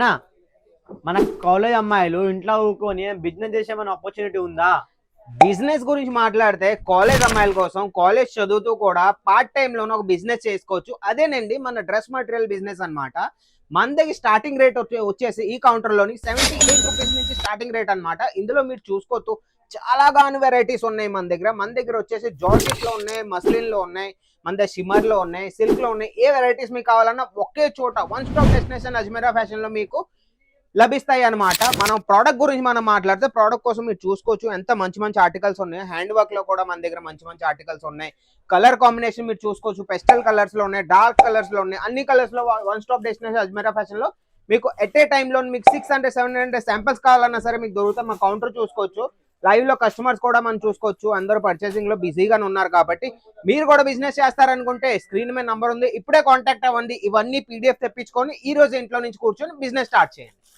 అన్న మన కాలేజ్ అమ్మాయిలు ఇంట్లో ఊరుకొని బిజినెస్ చేసేమని ఆపర్చునిటీ ఉందా? బిజినెస్ గురించి మాట్లాడితే కాలేజ్ అమ్మాయిల కోసం కాలేజ్ చదువుతూ కూడా పార్ట్ టైం లోనే ఒక బిజినెస్ చేసుకోవచ్చు. అదేనండి మన డ్రెస్ మెటీరియల్ బిజినెస్ అన్నమాట. మన దగ్గర స్టార్టింగ్ రేట్ వచ్చేసి ఈ కౌంటర్ లోని ₹78 నుంచి స్టార్టింగ్ రేట్ అన్నమాట. ఇందులో మీరు చూసుకోవచ్చు చాలా గాను వెరైటీస్ ఉన్నాయి. మన దగ్గర వచ్చేసి జార్జెట్ లో ఉన్నాయి, మస్లిన్ లో ఉన్నాయి, మన దగ్గర షిమ్మర్ లో ఉన్నాయి, సిల్క్ లో ఉన్నాయి. ఏ వెరైటీస్ మీకు కావాలన్నా ఒకే చోట one stop destination Ajmeera fashion లో మీకు లభిస్తాయి అన్నమాట. మనం ప్రోడక్ట్ గురించి మనం మాట్లాడితే ప్రోడక్ట్ కోసం మీరు చూసుకోవచ్చు ఎంత మంచి మంచి ఆర్టికల్స్ ఉన్నాయి. హ్యాండ్ వర్క్ లో కూడా మన దగ్గర మంచి మంచి ఆర్టికల్స్ ఉన్నాయి. కలర్ కాంబినేషన్ మీరు చూసుకోవచ్చు, పెస్టల్ కలర్స్ లో ఉన్నాయి, డార్క్ కలర్స్ లో ఉన్నాయి. అన్ని కలర్స్ లో one stop destination Ajmeera fashion లో మీకు ఎట్ ఏ టైమ్ లో మీకు 600-700 శాంపిల్స్ కావాలన్నా సరే మీకు దొరుకుతాయి. మా కౌంటర్ చూసుకోవచ్చు, లైవ్ లో కస్టమర్స్ కూడా మనం చూసుకోవచ్చు. అందరూ పర్చేసింగ్ లో బిజీగానే ఉన్నారు కాబట్టి మీరు కూడా బిజినెస్ చేస్తారనుకుంటే స్క్రీన్ మీద నంబర్ ఉంది, ఇప్పుడే కాంటాక్ట్ అవ్వండి. ఇవన్నీ పీడిఎఫ్ తెప్పించుకొని ఈ రోజు ఇంట్లో నుంచి కూర్చొని బిజినెస్ స్టార్ట్ చేయండి.